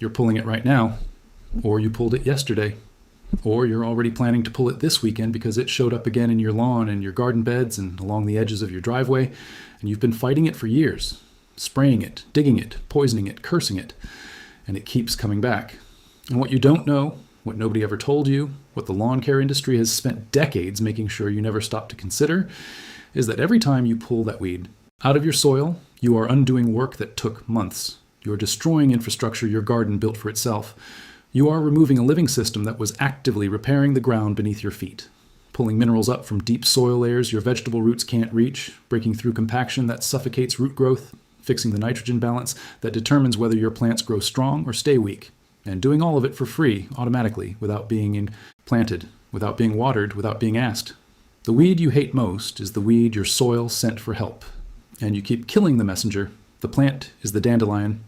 You're pulling it right now, or you pulled it yesterday, or you're already planning to pull it this weekend because it showed up again in your lawn and your garden beds and along the edges of your driveway, and you've been fighting it for years, spraying it, digging it, poisoning it, cursing it, and it keeps coming back. And what you don't know, what nobody ever told you, what the lawn care industry has spent decades making sure you never stop to consider, is that every time you pull that weed out of your soil, you are undoing work that took months. You are destroying infrastructure your garden built for itself. You are removing a living system that was actively repairing the ground beneath your feet, pulling minerals up from deep soil layers your vegetable roots can't reach, breaking through compaction that suffocates root growth, fixing the nitrogen balance that determines whether your plants grow strong or stay weak, and doing all of it for free, automatically, without being planted, without being watered, without being asked. The weed you hate most is the weed your soil sent for help, and you keep killing the messenger. The plant is the dandelion,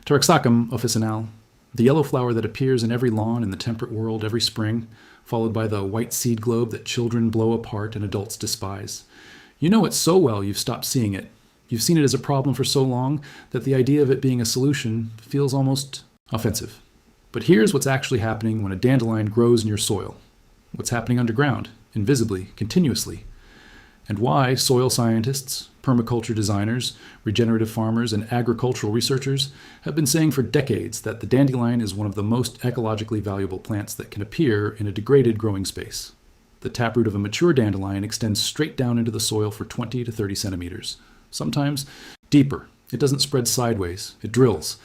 Taraxacum officinale, the yellow flower that appears in every lawn in the temperate world every spring, followed by the white seed globe that children blow apart and adults despise. You know it so well you've stopped seeing it. You've seen it as a problem for so long that the idea of it being a solution feels almost offensive. But here's what's actually happening when a dandelion grows in your soil. What's happening underground, invisibly, continuously. And why soil scientists, permaculture designers, regenerative farmers, and agricultural researchers have been saying for decades that the dandelion is one of the most ecologically valuable plants that can appear in a degraded growing space. The taproot of a mature dandelion extends straight down into the soil for 20 to 30 centimeters, sometimes deeper. It doesn't spread sideways, it drills.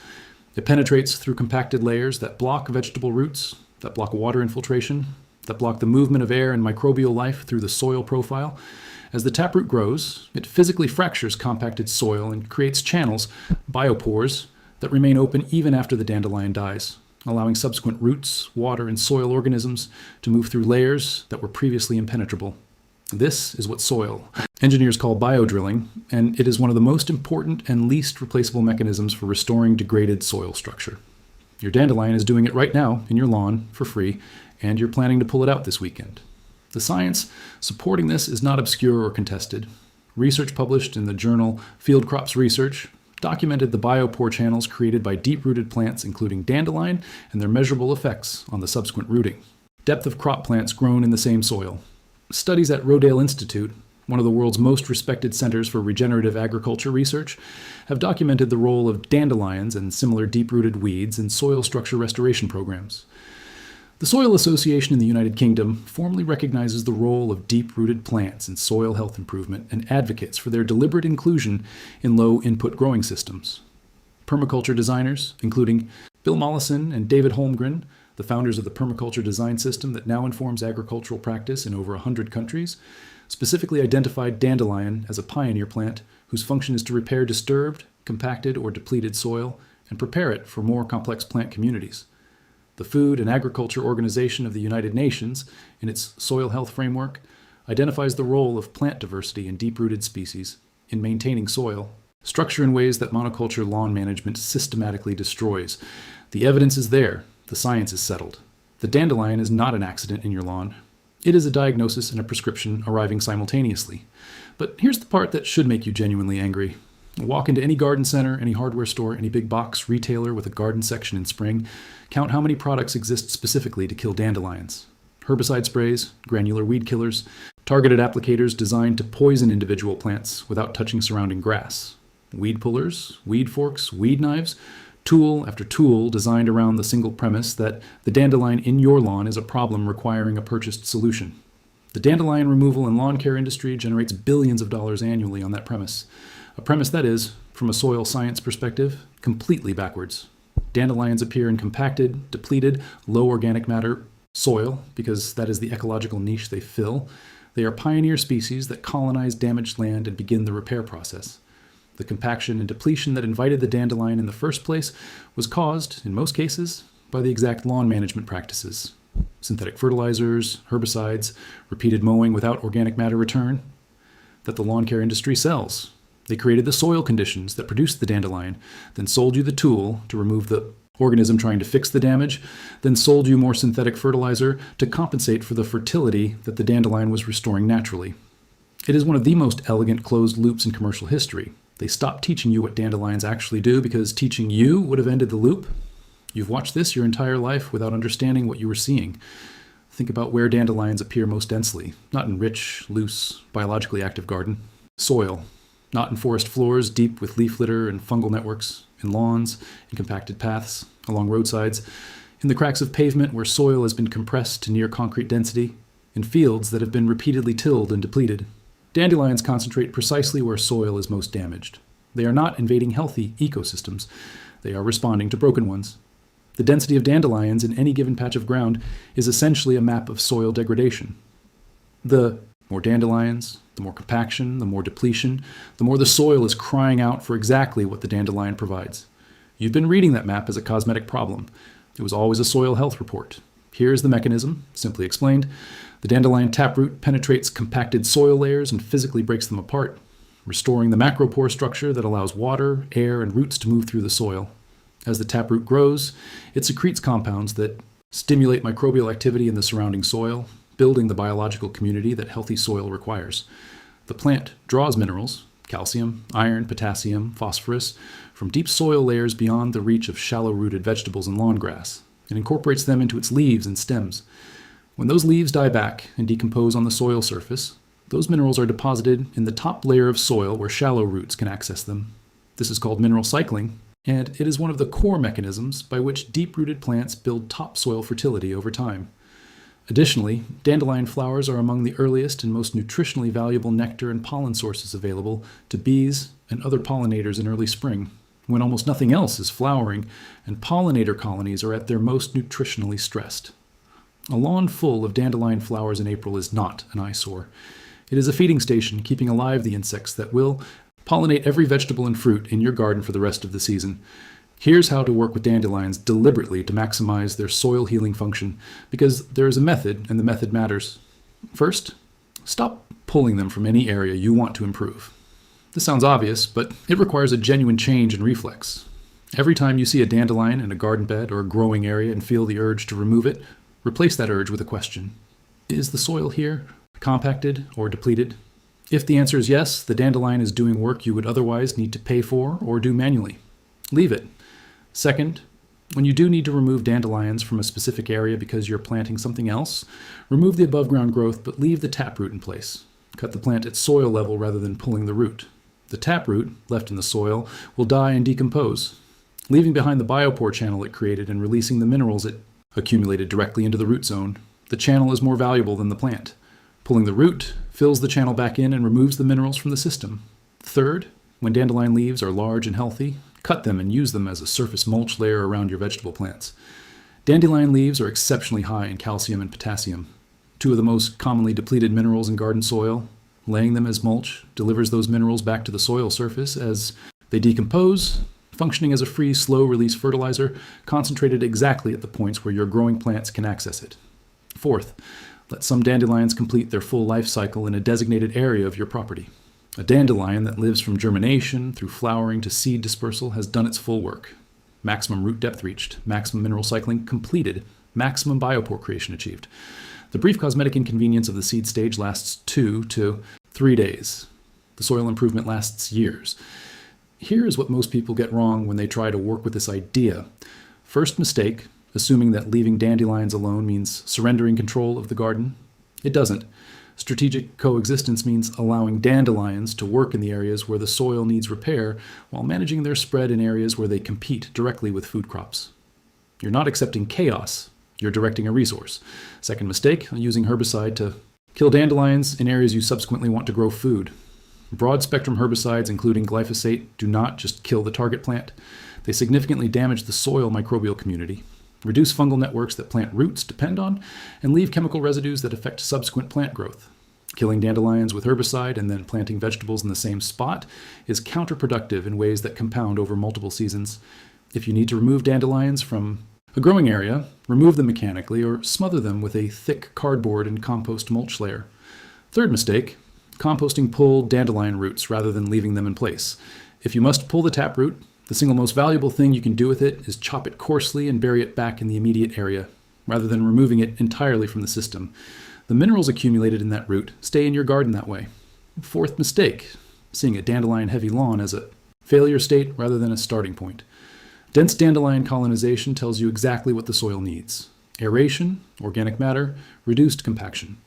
It penetrates through compacted layers that block vegetable roots, that block water infiltration, that block the movement of air and microbial life through the soil profile. As the taproot grows, it physically fractures compacted soil and creates channels, biopores, that remain open even after the dandelion dies, allowing subsequent roots, water, and soil organisms to move through layers that were previously impenetrable. This is what soil engineers call biodrilling, and it is one of the most important and least replaceable mechanisms for restoring degraded soil structure. Your dandelion is doing it right now in your lawn for free, and you're planning to pull it out this weekend. The science supporting this is not obscure or contested. Research published in the journal Field Crops Research documented the biopore channels created by deep-rooted plants, including dandelion, and their measurable effects on the subsequent rooting. Depth of crop plants grown in the same soil. Studies at Rodale Institute, one of the world's most respected centers for regenerative agriculture research, have documented the role of dandelions and similar deep-rooted weeds in soil structure restoration programs. The Soil Association in the United Kingdom formally recognizes the role of deep-rooted plants in soil health improvement and advocates for their deliberate inclusion in low-input growing systems. Permaculture designers, including Bill Mollison and David Holmgren, the founders of the permaculture design system that now informs agricultural practice in over 100 countries, specifically identified dandelion as a pioneer plant whose function is to repair disturbed, compacted, or depleted soil and prepare it for more complex plant communities. The Food and Agriculture Organization of the United Nations, in its soil health framework, identifies the role of plant diversity in deep-rooted species in maintaining soil structure in ways that monoculture lawn management systematically destroys. The evidence is there. The science is settled. The dandelion is not an accident in your lawn. It is a diagnosis and a prescription arriving simultaneously. But here's the part that should make you genuinely angry. Walk into any garden center, any hardware store, any big box retailer with a garden section in spring. Count how many products exist specifically to kill dandelions. Herbicide sprays, granular weed killers, targeted applicators designed to poison individual plants without touching surrounding grass. Weed pullers, weed forks, weed knives, tool after tool designed around the single premise that the dandelion in your lawn is a problem requiring a purchased solution. The dandelion removal and lawn care industry generates billions of dollars annually on that premise. A premise that is, from a soil science perspective, completely backwards. Dandelions appear in compacted, depleted, low organic matter soil because that is the ecological niche they fill. They are pioneer species that colonize damaged land and begin the repair process. The compaction and depletion that invited the dandelion in the first place was caused, in most cases, by the exact lawn management practices. Synthetic fertilizers, herbicides, repeated mowing without organic matter return, that the lawn care industry sells. They created the soil conditions that produced the dandelion, then sold you the tool to remove the organism trying to fix the damage, then sold you more synthetic fertilizer to compensate for the fertility that the dandelion was restoring naturally. It is one of the most elegant closed loops in commercial history. They stopped teaching you what dandelions actually do because teaching you would have ended the loop. You've watched this your entire life without understanding what you were seeing. Think about where dandelions appear most densely, not in rich, loose, biologically active garden. Soil, not in forest floors deep with leaf litter and fungal networks, in lawns, in compacted paths, along roadsides, in the cracks of pavement where soil has been compressed to near concrete density, in fields that have been repeatedly tilled and depleted. Dandelions concentrate precisely where soil is most damaged. They are not invading healthy ecosystems. They are responding to broken ones. The density of dandelions in any given patch of ground is essentially a map of soil degradation. The more dandelions, the more compaction, the more depletion, the more the soil is crying out for exactly what the dandelion provides. You've been reading that map as a cosmetic problem. It was always a soil health report. Here's the mechanism, simply explained. The dandelion taproot penetrates compacted soil layers and physically breaks them apart, restoring the macropore structure that allows water, air, and roots to move through the soil. As the taproot grows, it secretes compounds that stimulate microbial activity in the surrounding soil, building the biological community that healthy soil requires. The plant draws minerals, calcium, iron, potassium, phosphorus, from deep soil layers beyond the reach of shallow-rooted vegetables and lawn grass, and incorporates them into its leaves and stems. When those leaves die back and decompose on the soil surface, those minerals are deposited in the top layer of soil where shallow roots can access them. This is called mineral cycling, and it is one of the core mechanisms by which deep-rooted plants build topsoil fertility over time. Additionally, dandelion flowers are among the earliest and most nutritionally valuable nectar and pollen sources available to bees and other pollinators in early spring, when almost nothing else is flowering and pollinator colonies are at their most nutritionally stressed. A lawn full of dandelion flowers in April is not an eyesore. It is a feeding station keeping alive the insects that will pollinate every vegetable and fruit in your garden for the rest of the season. Here's how to work with dandelions deliberately to maximize their soil healing function, because there is a method, and the method matters. First, stop pulling them from any area you want to improve. This sounds obvious, but it requires a genuine change in reflex. Every time you see a dandelion in a garden bed or a growing area and feel the urge to remove it, replace that urge with a question. Is the soil here compacted or depleted? If the answer is yes, the dandelion is doing work you would otherwise need to pay for or do manually. Leave it. Second, when you do need to remove dandelions from a specific area because you're planting something else, remove the above-ground growth but leave the taproot in place. Cut the plant at soil level rather than pulling the root. The taproot, left in the soil, will die and decompose, leaving behind the biopore channel it created and releasing the minerals it accumulated directly into the root zone. The channel is more valuable than the plant. Pulling the root fills the channel back in and removes the minerals from the system. Third, when dandelion leaves are large and healthy, cut them and use them as a surface mulch layer around your vegetable plants. Dandelion leaves are exceptionally high in calcium and potassium, two of the most commonly depleted minerals in garden soil. Laying them as mulch delivers those minerals back to the soil surface as they decompose, functioning as a free, slow-release fertilizer, concentrated exactly at the points where your growing plants can access it. Fourth, let some dandelions complete their full life cycle in a designated area of your property. A dandelion that lives from germination through flowering to seed dispersal has done its full work. Maximum root depth reached, maximum mineral cycling completed, maximum biopore creation achieved. The brief cosmetic inconvenience of the seed stage lasts 2 to 3 days. The soil improvement lasts years. Here is what most people get wrong when they try to work with this idea. First mistake, assuming that leaving dandelions alone means surrendering control of the garden. It doesn't. Strategic coexistence means allowing dandelions to work in the areas where the soil needs repair while managing their spread in areas where they compete directly with food crops. You're not accepting chaos, you're directing a resource. Second mistake, using herbicide to kill dandelions in areas you subsequently want to grow food. Broad-spectrum herbicides, including glyphosate, do not just kill the target plant. They significantly damage the soil microbial community, reduce fungal networks that plant roots depend on, and leave chemical residues that affect subsequent plant growth. Killing dandelions with herbicide and then planting vegetables in the same spot is counterproductive in ways that compound over multiple seasons. If you need to remove dandelions from a growing area, remove them mechanically or smother them with a thick cardboard and compost mulch layer. Third mistake, composting pulled dandelion roots rather than leaving them in place. If you must pull the taproot, the single most valuable thing you can do with it is chop it coarsely and bury it back in the immediate area, rather than removing it entirely from the system. The minerals accumulated in that root stay in your garden that way. Fourth mistake, seeing a dandelion-heavy lawn as a failure state rather than a starting point. Dense dandelion colonization tells you exactly what the soil needs: aeration, organic matter, reduced compaction.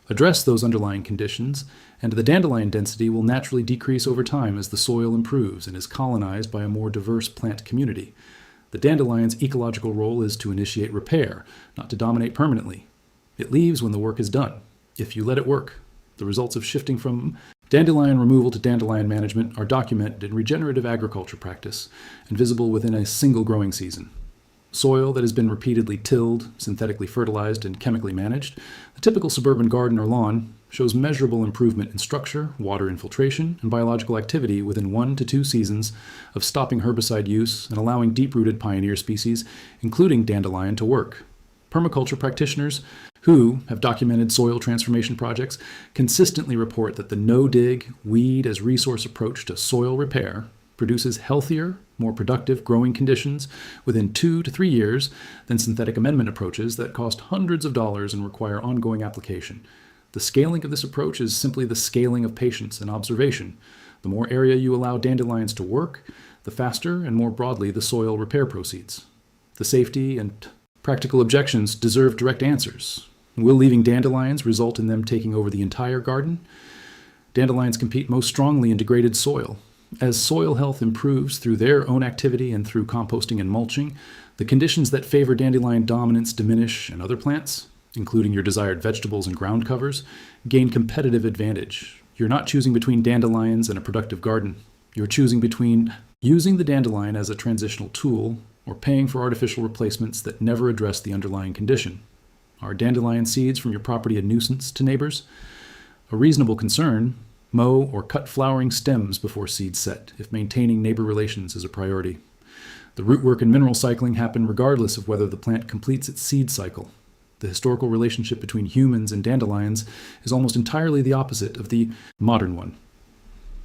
Address those underlying conditions, and the dandelion density will naturally decrease over time as the soil improves and is colonized by a more diverse plant community. The dandelion's ecological role is to initiate repair, not to dominate permanently. It leaves when the work is done, if you let it work. The results of shifting from dandelion removal to dandelion management are documented in regenerative agriculture practice and visible within a single growing season. Soil that has been repeatedly tilled, synthetically fertilized, and chemically managed, the typical suburban garden or lawn shows measurable improvement in structure, water infiltration, and biological activity within 1 to 2 seasons of stopping herbicide use and allowing deep-rooted pioneer species, including dandelion, to work. Permaculture practitioners who have documented soil transformation projects consistently report that the no-dig, weed as resource approach to soil repair produces healthier, more productive growing conditions within 2 to 3 years than synthetic amendment approaches that cost hundreds of dollars and require ongoing application. The scaling of this approach is simply the scaling of patience and observation. The more area you allow dandelions to work, the faster and more broadly the soil repair proceeds. The safety and practical objections deserve direct answers. Will leaving dandelions result in them taking over the entire garden? Dandelions compete most strongly in degraded soil. As soil health improves through their own activity and through composting and mulching, the conditions that favor dandelion dominance diminish and other plants, including your desired vegetables and ground covers, gain competitive advantage. You're not choosing between dandelions and a productive garden. You're choosing between using the dandelion as a transitional tool or paying for artificial replacements that never address the underlying condition. Are dandelion seeds from your property a nuisance to neighbors? A reasonable concern. Mow or cut flowering stems before seeds set, if maintaining neighbor relations is a priority. The rootwork and mineral cycling happen regardless of whether the plant completes its seed cycle. The historical relationship between humans and dandelions is almost entirely the opposite of the modern one.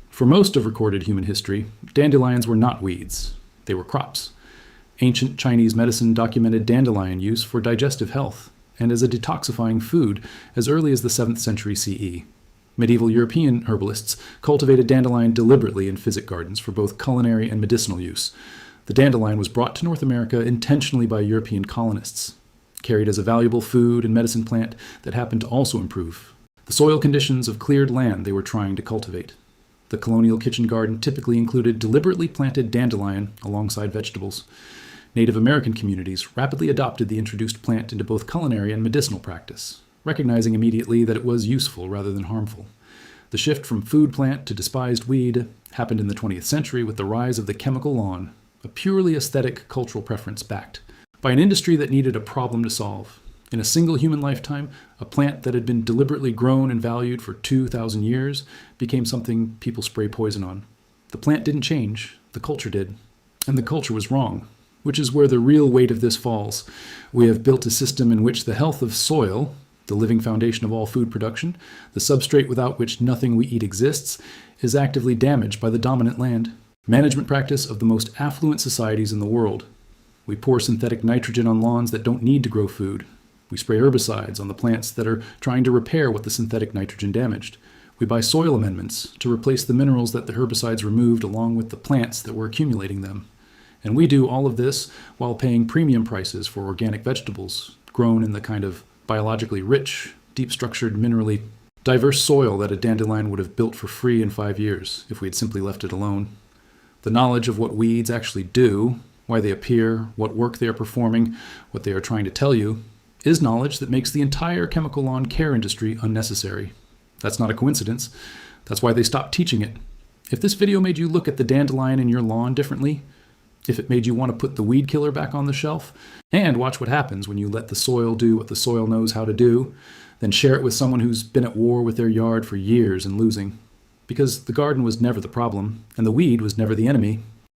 For most of recorded human history, dandelions were not weeds. They were crops. Ancient Chinese medicine documented dandelion use for digestive health and as a detoxifying food as early as the 7th century CE. Medieval European herbalists cultivated dandelion deliberately in physic gardens for both culinary and medicinal use. The dandelion was brought to North America intentionally by European colonists, carried as a valuable food and medicine plant that happened to also improve the soil conditions of cleared land they were trying to cultivate. The colonial kitchen garden typically included deliberately planted dandelion alongside vegetables. Native American communities rapidly adopted the introduced plant into both culinary and medicinal practice, recognizing immediately that it was useful rather than harmful. The shift from food plant to despised weed happened in the 20th century with the rise of the chemical lawn, a purely aesthetic cultural preference backed by an industry that needed a problem to solve. In a single human lifetime, a plant that had been deliberately grown and valued for 2,000 years became something people spray poison on. The plant didn't change, the culture did. And the culture was wrong, which is where the real weight of this falls. We have built a system in which the health of soil, the living foundation of all food production, the substrate without which nothing we eat exists, is actively damaged by the dominant land. Management practice of the most affluent societies in the world. We pour synthetic nitrogen on lawns that don't need to grow food. We spray herbicides on the plants that are trying to repair what the synthetic nitrogen damaged. We buy soil amendments to replace the minerals that the herbicides removed along with the plants that were accumulating them. And we do all of this while paying premium prices for organic vegetables grown in the kind of biologically rich, deep-structured, minerally diverse soil that a dandelion would have built for free in 5 years if we had simply left it alone. The knowledge of what weeds actually do, why they appear, what work they are performing, what they are trying to tell you, is knowledge that makes the entire chemical lawn care industry unnecessary. That's not a coincidence. That's why they stopped teaching it. If this video made you look at the dandelion in your lawn differently, if it made you want to put the weed killer back on the shelf, and watch what happens when you let the soil do what the soil knows how to do, then share it with someone who's been at war with their yard for years and losing. Because the garden was never the problem, and the weed was never the enemy.